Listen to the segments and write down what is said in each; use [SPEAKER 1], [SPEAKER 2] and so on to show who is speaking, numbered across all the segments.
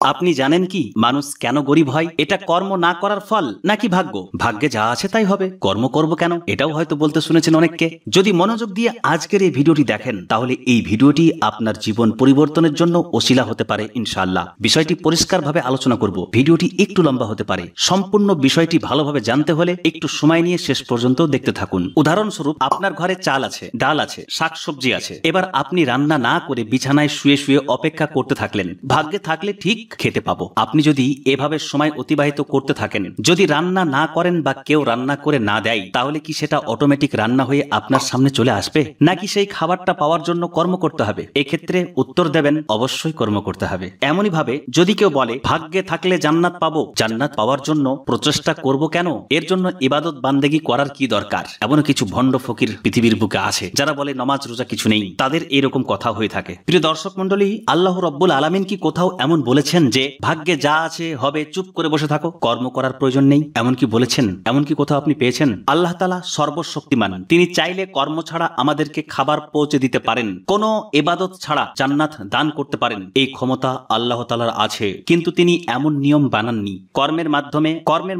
[SPEAKER 1] আপনি জানেন কি মানুষ কেন গরিব হয়? এটা কর্ম না করার ফল নাকি ভাগ্য? ভাগ্যে যা আছে তাই হবে, কর্ম করব কেন? এটাও হয়তো বলতে শুনেছেন অনেককে। যদি মনোযোগ দিয়ে আজকের এই ভিডিওটি দেখেন তাহলে এই ভিডিওটি আপনার জীবন পরিবর্তনের জন্য ওসিলা হতে পারে ইনশাআল্লাহ। বিষয়টি পরিষ্কারভাবে আলোচনা করব। ভিডিওটি একটু লম্বা হতে পারে। সম্পূর্ণ বিষয়টি ভালোভাবে জানতে হলে একটু সময় নিয়ে শেষ পর্যন্ত দেখতে থাকুন। উদাহরণস্বরূপ, আপনার ঘরে চাল আছে, ডাল আছে, শাকসবজি আছে। এবার আপনি রান্না না করে বিছানায় শুয়ে শুয়ে অপেক্ষা করতে থাকলেন। ভাগ্যে থাকলে ঠিক খেতে পাবো। আপনি যদি এভাবে সময় অতিবাহিত করতে থাকেন, যদি রান্না না করেন বা কেউ রান্না করে না দেয়, তাহলে কি সেটা অটোমেটিক রান্না হয়ে আপনার সামনে চলে আসবে, নাকি সেই খাবারটা পাওয়ার জন্য কর্ম করতে হবে? এক্ষেত্রে উত্তর দেবেন অবশ্যই কর্ম করতে হবে। এমনই ভাবে যদি কেউ বলে ভাগ্যে থাকলে জান্নাত পাবো, জান্নাত পাওয়ার জন্য প্রচেষ্টা করব কেন? এর জন্য ইবাদত বান্দেগি করার কি দরকার? এমন কিছু ভণ্ড ফকির পৃথিবীর বুকে আছে যারা বলে নমাজ রোজা কিছু নেই। তাদের এরকম কথা হয়ে থাকে। প্রিয় দর্শক মন্ডলী, আল্লাহ রাব্বুল আলামিন কি কোথাও এমন বলেছেন যে ভাগ্যে যা আছে হবে, চুপ করে বসে থাকো, কর্ম করার প্রয়োজন নেই? এমন কি বলেছেন? এমন কি কোথাও আপনি পেয়েছেন? আল্লাহ তাআলা সর্বশক্তিমান। তিনি চাইলে কর্ম ছাড়া আমাদেরকে খাবার পৌঁছে দিতে পারেন, কোন ইবাদত ছাড়া জান্নাত দান করতে পারেন। এই ক্ষমতা আল্লাহ তাআলার আছে, কিন্তু তিনি এমন নিয়ম বানাননি। কর্মের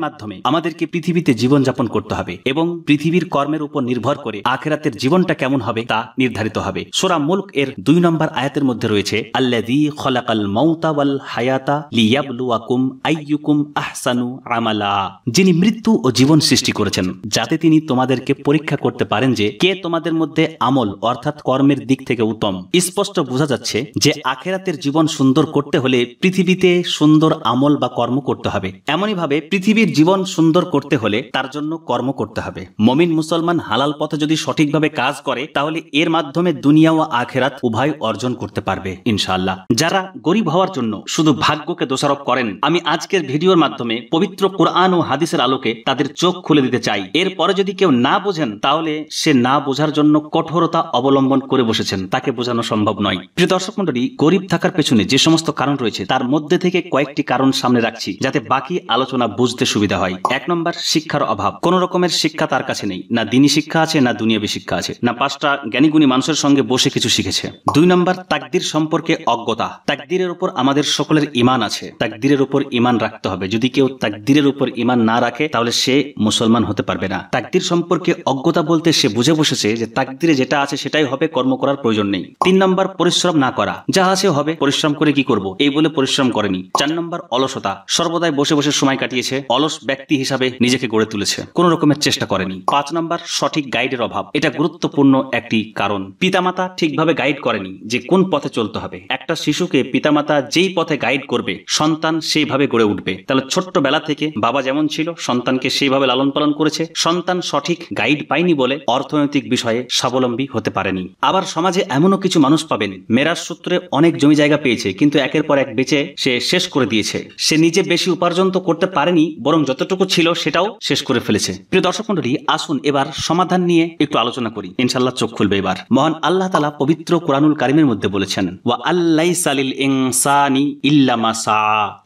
[SPEAKER 1] মাধ্যমে আমাদেরকে পৃথিবীতে জীবন যাপন করতে হবে এবং পৃথিবীর কর্মের উপর নির্ভর করে আখিরাতের জীবনটা কেমন হবে তা নির্ধারিত হবে। সূরা মুলক এর 2 নম্বর আয়াতের মধ্যে রয়েছে, আল্লাযী খালাকাল মাউতা ওয়াল হায়াতা লিয়াবলুয়াকুম আইয়ুকুম আহসানু আমালা। যিনি মৃত্যু ও জীবন সৃষ্টি করেছেন যাতে তিনি তোমাদেরকে পরীক্ষা করতে পারেন যে কে তোমাদের মধ্যে আমল অর্থাৎ কর্মের দিক থেকে উত্তম। স্পষ্ট বোঝা যাচ্ছে যে আখিরাতের জীবন সুন্দর করতে হলে পৃথিবীতে সুন্দর আমল বা কর্ম করতে হবে। এমনই ভাবে পৃথিবীর জীবন সুন্দর করতে হলে তার জন্য কর্ম করতে হবে। মুমিন মুসলমান হালাল পথে যদি সঠিকভাবে কাজ করে তাহলে এর মাধ্যমে দুনিয়া ও আখিরাত উভয় অর্জন করতে পারবে ইনশাআল্লাহ। যারা গরিব হওয়ার জন্য শুধু ভাগ্যকে দোষারোপ করেন, আমি আজকের ভিডিওর মাধ্যমে পবিত্র কোরআন ও হাদিসের আলোকে তাদের চোখ খুলে দিতে চাই। এরপরে যদি কেউ না বোঝেন তাহলে সে না বোঝার জন্য কঠোরতা অবলম্বন করে বসেছেন, তাকে বোঝানো সম্ভব নয়। প্রিয় দর্শক মণ্ডলী, গরিব থাকার পেছনে যে সমস্ত কারণ রয়েছে তার মধ্যে থেকে কয়েকটি কারণ সামনে রাখছি যাতে বাকি আলোচনা বুঝতে সুবিধা হয়। 1 নম্বর, শিক্ষার অভাব। কোন রকমের শিক্ষা তার কাছে নেই। না দিনী শিক্ষা আছে, না দুনিয়াবী শিক্ষা আছে, না 5টা জ্ঞানীগুণী মানুষের সঙ্গে বসে কিছু শিখেছে। 2 নম্বর, তাকদীর সম্পর্কে অজ্ঞতা। তাকদীরের উপর আমাদের সকলের ঈমান আছে, তাকদীরের উপর ঈমান রাখতে হবে। যদি কেউ তাকদীরের উপর ঈমান না রাখে তাহলে সে মুসলমান হতে পারবে না। তাকদীর সম্পর্কে অজ্ঞতা বলতে সে বুঝে বসেছে যে তাকদীরে যেটা আছে সেটাই হবে, কর্ম করার প্রয়োজন নেই। 3 নম্বর, পরিশ্রম না করা। যা আছে হবে, পরিশ্রম করে কি করব এই বলে পরিশ্রম করেনি। 4 নম্বর, অলসতা। সর্বদাই বসে বসে সময় কাটিয়েছে, অলস ব্যক্তি হিসাবে নিজেকে গড়ে তুলেছে, কোন রকমের চেষ্টা করেনি। 5 নম্বর, সঠিক গাইডের অভাব। এটা গুরুত্বপূর্ণ একটি কারণ। পিতামাতা ঠিকভাবে গাইড করেনি যে কোন পথে চলতে হবে। একটা শিশুকে পিতামাতা যেই পথে গাইড করবে সন্তান সেইভাবে গড়ে উঠবে। তাহলে ছোট্টবেলা থেকে বাবা যেমন ছিল সন্তানকে সেইভাবে লালন পালন করেছে, সন্তান সঠিক গাইড পায়নি বলে অর্থনৈতিক বিষয়ে স্বাবলম্বী হতে পারেনি। আবার সমাজে এমনও কিছু মানুষ পাবেন মেরাজ সূত্রে অনেক জমি জায়গা পেয়েছে, কিন্তু একের পর এক বেচে সে শেষ করে দিয়েছে। সে নিজে বেশি উপার্জন তো করতে পারেনি, বরং যতটুকু ছিল সেটাও শেষ করে ফেলেছে। প্রিয় দর্শক মণ্ডলী, আসুন এবার সমাধান নিয়ে একটু আলোচনা করি। ইনশাআল্লাহ চোখ খুলবে এবার। মহান আল্লাহ তাআলা পবিত্র কোরআনুল কারীমের মধ্যে বলেছেন, ওয়া আল্লাইসা লিল ইনসানি ইল্লা মা সা।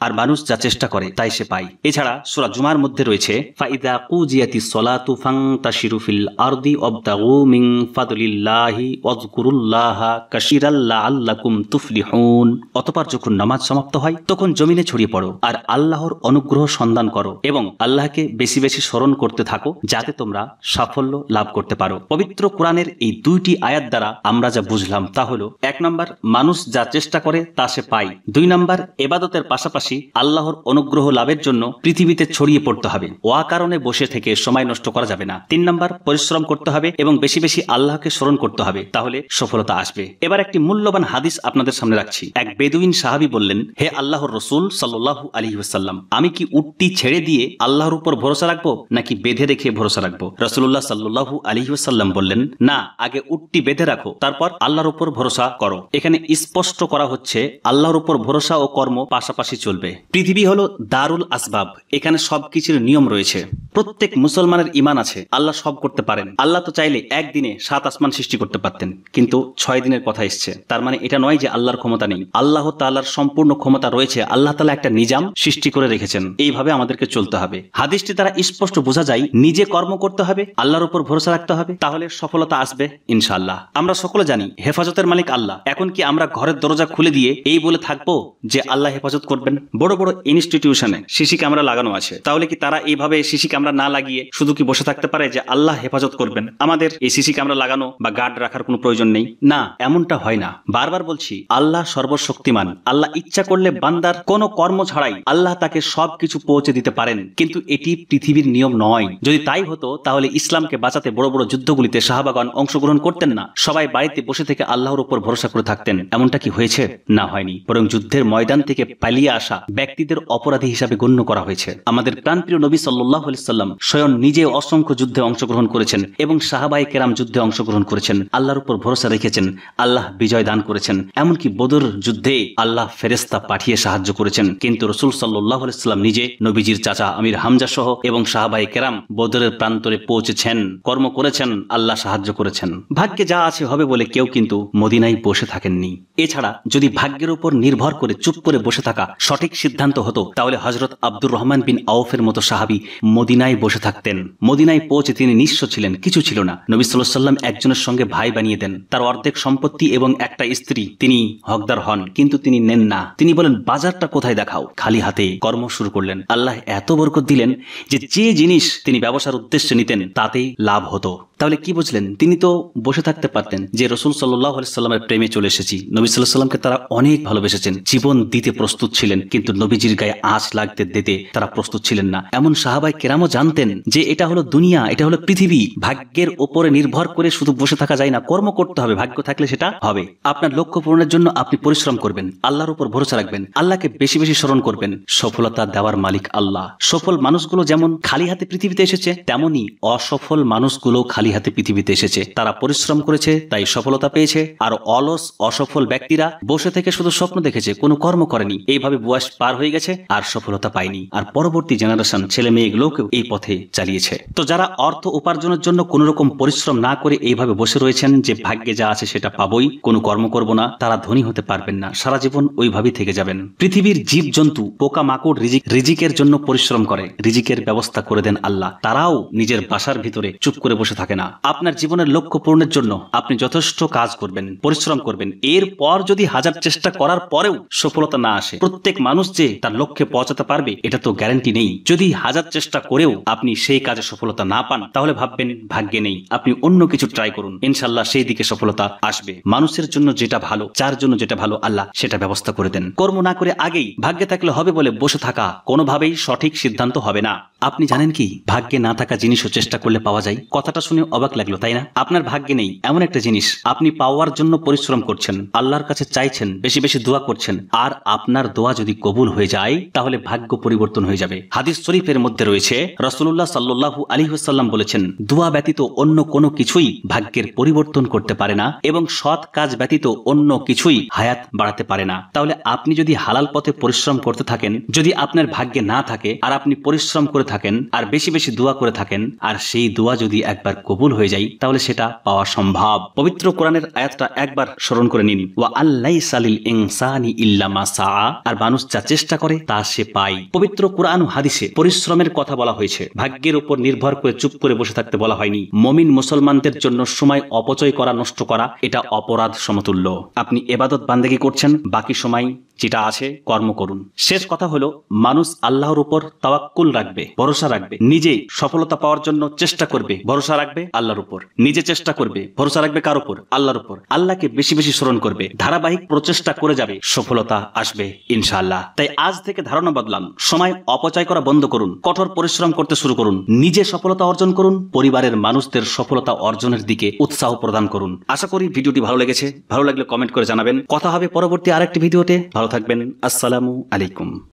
[SPEAKER 1] আর মানুষ যা চেষ্টা করে তাই সে পায়। এছাড়া সূরা জুমার মধ্যে রয়েছে, ফাইদা কুজিয়াতিস সালাতু ফান্তাশিরু ফিল আরদি ওয়াবতাগু মিন ফাদলিল্লাহি ওয়াজকুরুল্লাহা কাসীরাল লাআল্লাকুম তুফলিহুন। অতঃপর যখন নামাজ সমাপ্ত হয় তখন জমিনে ছড়িয়ে পড়ো আর আল্লাহর অনুগ্রহ সন্ধান করো এবং আল্লাহকে বেশি বেশি স্মরণ করতে থাকো যাতে তোমরা সাফল্য লাভ করতে পারো। পবিত্র কোরআনের এই 2টি আয়াত দ্বারা আমরা যা বুঝলাম তা হলো, 1 নম্বর, মানুষ যা চেষ্টা করে তা সে পায়। 2 নম্বর, ইবাদতের পাশাপাশি আল্লাহর অনুগ্রহ লাভের জন্য পৃথিবীতে ছড়িয়ে পড়তে হবে, কারণে বসে থেকে সময় নষ্ট করা যাবে না। 3 নম্বর, পরিশ্রম করতে হবে এবং বেশি বেশি আল্লাহকে স্মরণ করতে হবে, তাহলে সফলতা আসবে। এবার একটি মূল্যবান হাদিস আপনাদের সামনে রাখছি। এক বেদুইন সাহাবী বললেন, হে আল্লাহর রাসূল সাল্লাল্লাহু আলাইহি ওয়াসাল্লাম, আমি কি উটটি ছেড়ে দিয়ে আল্লাহর উপর ভরসা রাখবো নাকি বেঁধে রেখে ভরসা রাখবো? রাসূলুল্লাহ সাল্লাল্লাহু আলাইহি ওয়াসাল্লাম বললেন, না, আগে উটটি বেঁধে রাখো, তারপর আল্লাহর উপর ভরসা করো। এখানে স্পষ্ট করা হচ্ছে আল্লাহর উপর ভরসা ও কর্ম পাশাপাশি চলবে। পৃথিবী হলো দারুল আসবাব, এখানে সবকিছুর নিয়ম রয়েছে। প্রত্যেক মুসলমানের ঈমান আছে আল্লাহ সব করতে পারেন। আল্লাহ তো চাইলে একদিনে 7 আসমান সৃষ্টি করতে পারতেন, কিন্তু 6 দিনের কথা এসছে। তার মানে এটা নয় যে আল্লাহর ক্ষমতা নেই। আল্লাহ তাআলার সম্পূর্ণ ক্ষমতা রয়েছে। আল্লাহ তাআলা একটা নিজাম সৃষ্টি করে রেখেছেন, এইভাবে আমাদেরকে চলতে হবে। হাদিসটি দ্বারা স্পষ্ট বোঝা যায় নিজে কর্ম করতে হবে, আল্লাহর উপর ভরসা রাখতে হবে, তাহলে সফলতা আসবে ইনশাআল্লাহ। আমরা সকলে জানি হেফাজতের মালিক আল্লাহ। এখন কি আমরা ঘরের দরজা খুলে দিয়ে এই বলে থাকবো যে আল্লাহ হেফাজত করবেন। বড় বড় ইনস্টিটিউশনে সিসি ক্যামেরা লাগানো আছে, তাহলে কি তারা এইভাবে সিসি ক্যামেরা না লাগিয়ে শুধু কি বসে থাকতে পারে যে আল্লাহ হেফাজত করবেন, আমাদের এই সিসি ক্যামেরা লাগানো বা গার্ড রাখার কোনো প্রয়োজন নেই? না, এমনটা হয় না। বারবার বলছি, আল্লাহ সর্বশক্তিমান। আল্লাহ ইচ্ছা করলে বান্দার কোনো কর্ম ছাড়াই আল্লাহ তাকে সবকিছু পৌঁছে দিতে পারেন, কিন্তু এটি পৃথিবীর নিয়ম নয়। যদি তাই হতো তাহলে ইসলামকে বাঁচাতে বড় বড় যুদ্ধগুলিতে সাহাবাগণ অংশগ্রহণ করতেন না, সবাই বাড়িতে বসে থেকে আল্লাহর উপর ভরসা করে থাকতেন। এমনটা কি হয়েছে? না, হয়নি। বরং যুদ্ধের ময়দান থেকে পালিয়ে আসা ব্যক্তিদের অপরাধী হিসাবে গণ্য করা হয়েছে। আমাদের প্রাণপ্রিয় নবী সাল্লাল্লাহু আলাইহি সাল্লাম স্বয়ং নিজে অসংখ্য যুদ্ধে অংশগ্রহণ করেছেন এবং সাহাবায়ে কেরাম যুদ্ধে অংশগ্রহণ করেছেন, আল্লাহর উপর ভরসা রেখেছেন, আল্লাহ বিজয় দান করেছেন। এমনকি বদর যুদ্ধে আল্লাহ ফেরেশতা পাঠিয়ে সাহায্য করেছেন, কিন্তু রাসূল সাল্লাল্লাহু আলাইহি সাল্লাম নিজে, নবীজির চাচা আমির হামজা সহ এবং সাহাবায়ে কেরাম বদরের প্রান্তরে পৌঁছেছেন, কর্ম করেছেন, আল্লাহ সাহায্য করেছেন। ভাগ্যে যা আছে হবে বলে কেউ কিন্তু মদিনায় বসে থাকেননি। এছাড়া যদি ভাগ্যের উপর নির্ভর করে চুপ করে বসে থাকা সঠিক সিদ্ধান্ত হতো, তাহলে হযরত আব্দুর রহমান বিন আউফের মতো সাহাবী মদিনায় বসে থাকতেন। মদিনায় পৌঁছে তিনি নিঃস্ব ছিলেন, কিছু ছিল না। নবী সাল্লাল্লাহু আলাইহি ওয়াসাল্লাম একজনের সঙ্গে ভাই বানিয়ে দেন, তার অর্ধেক সম্পত্তি এবং একটা স্ত্রী তিনি হকদার হন, কিন্তু তিনি নেন না। তিনি বলেন, বাজারটা কোথায় দেখাও। খালি হাতে কর্ম শুরু করলেন। আল্লাহ এত বরকত দিলেন যে জিনিস তিনি ব্যবসার উদ্দেশ্যে নিতেন তাতেই লাভ হতো। তাহলে কি বুঝলেন? তিনি তো বসে থাকতে পারতেন যে রাসূল সাল্লাল্লাহু আলাইহি সাল্লামের প্রেমে চলে এসেছি। নবী সাল্লাল্লাহু আলাইহি সাল্লামকে তারা অনেক ভালোবেসেছেন, জীবন দিতে প্রস্তুত ছিলেন, কিন্তু নবীজির গায়ে আঁচ লাগতে দিতে তারা প্রস্তুত ছিলেন না। এমন সাহাবায়ে কেরামও জানতেন যে এটা হলো দুনিয়া, এটা হলো পৃথিবী। ভাগ্যের উপরে নির্ভর করে শুধু বসে থাকা যায় না, কর্ম করতে হবে। ভাগ্য থাকলে সেটা হবে। আপনার লক্ষ্য পূরণের জন্য আপনি পরিশ্রম করবেন, আল্লাহর উপর ভরসা রাখবেন, আল্লাহকে বেশি বেশি স্মরণ করবেন। সফলতা দেওয়ার মালিক আল্লাহ। সফল মানুষগুলো যেমন খালি হাতে পৃথিবীতে এসেছে, তেমনি অসফল মানুষগুলো খালি হাতে পৃথিবীতে এসেছে। তারা পরিশ্রম করেছে, তাই সফলতা পেয়েছে। আর অলস অসফল ব্যক্তিরা বসে থেকে শুধু স্বপ্ন দেখেছে, কোনো কর্ম করেনি। এইভাবে বয়স পার হয়ে গেছে আর সফলতা পায়নি। আর পরবর্তী জেনারেশন ছেলে মেয়েগুলোকেও এই পথে চালিয়েছে। তো যারা অর্থ উপার্জনের জন্য কোনো রকম পরিশ্রম না করে এইভাবে বসে রয়েছেন যে ভাগ্যে যা আছে সেটা পাবই, কোনো কর্ম করব না, তারা ধনী হতে পারবেন না, সারা জীবন ওইভাবেই থেকে যাবেন। পৃথিবীর জীব জন্তু, পোকা মাকড় রিজিকের জন্য পরিশ্রম করে, রিজিকের ব্যবস্থা করে দেন আল্লাহ। তারাও নিজের বাসার ভিতরে চুপ করে বসে থাকে না। আপনার জীবনের লক্ষ্য পূরণের জন্য আপনি যথেষ্ট কাজ করবেন, পরিশ্রম করবেন। এরপর যদি হাজার চেষ্টা করার পরেও সফলতা না আসে, প্রত্যেক মানুষ যে তার লক্ষ্যে পৌঁছাতে পারবে এটা তো গ্যারান্টি নেই। যদি হাজার চেষ্টা করেও আপনি সেই কাজে সফলতা না পান, তাহলে ভাববেন ভাগ্যে নেই। আপনি অন্য কিছু ট্রাই করুন, ইনশাআল্লাহ সেই দিকে সফলতা আসবে। মানুষের জন্য যেটা ভালো, যার জন্য যেটা ভালো, আল্লাহ সেটা ব্যবস্থা করে দেন। কর্ম না করে আগেই ভাগ্যে থাকলে হবে বলে বসে থাকা কোনোভাবেই সঠিক সিদ্ধান্ত হবে না। আপনি জানেন কি, ভাগ্যে না থাকা জিনিসও চেষ্টা করলে পাওয়া যায়? কথাটা শুনে অবাক লাগলো, তাই না? আপনার ভাগ্যে নেই এমন একটা জিনিস, আপনি পাওয়ার জন্য পরিশ্রম করছেন, আল্লাহর কাছে চাইছেন, বেশি বেশি দোয়া করছেন, আর আপনার দোয়া যদি কবুল হয়ে যায় তাহলে ভাগ্য পরিবর্তন হয়ে যাবে। হাদিস শরীফের মধ্যে রয়েছে, রাসূলুল্লাহ সাল্লাল্লাহু আলাইহি ওয়াসাল্লাম বলেছেন, দোয়া ব্যতীত অন্য কোনো কিছুই ভাগ্যের পরিবর্তন করতে পারে না এবং সৎ কাজ ব্যতীত অন্য কিছুই হায়াত বাড়াতে পারে না। তাহলে আপনি যদি হালাল পথে পরিশ্রম করতে থাকেন, যদি আপনার ভাগ্যে না থাকে আর আপনি পরিশ্রম করে থাকেন আর বেশি বেশি দোয়া করে থাকেন, আর সেই দোয়া যদি একবার কবুল হয়ে যায় তাহলে সেটা পাওয়া সম্ভব। পবিত্র কোরআনের আয়াতটা একবার স্মরণ করে নিন, ওয়া আল্লাইসা লিল ইনসানি ইল্লা মা সাআ, আর মানুষ যা চেষ্টা করে তা সে পায়। পবিত্র কোরআন ও হাদিসে পরিশ্রমের কথা বলা হয়েছে, ভাগ্যের উপর নির্ভর করে চুপ করে বসে থাকতে বলা হয়নি। মুমিন মুসলমানদের জন্য সময় অপচয় করা, নষ্ট করা, এটা অপরাধ সমতুল্য। আপনি ইবাদত বান্দেগী করছেন, বাকি সময় যেটা আছে কর্ম করুন। শেষ কথা হলো, মানুষ আল্লাহর উপর তাওয়াক্কুল রাখবে, ভরসা রাখবে, নিজে সফলতা পাওয়ার জন্য চেষ্টা করবে, ভরসা রাখবে আল্লাহর উপর। নিজে চেষ্টা করবে, ভরসা রাখবে কার উপর? আল্লাহর উপর। আল্লাহকে বেশি বেশি স্মরণ করবে, ধারাবাহিক প্রচেষ্টা করে যাবে, সফলতা আসবে ইনশাআল্লাহ। তাই আজ থেকে ধারণা বদলান, সময় অপচয় করা বন্ধ করুন, কঠোর পরিশ্রম করতে শুরু করুন, নিজে সফলতা অর্জন করুন, পরিবারের মানুষদের সফলতা অর্জনের দিকে উৎসাহ প্রদান করুন। আশা করি ভিডিওটি ভালো লেগেছে। ভালো লাগলে কমেন্ট করে জানাবেন। কথা হবে পরবর্তী আরেকটি ভিডিওতে। ভালো থাকবেন। আসসালামু আলাইকুম।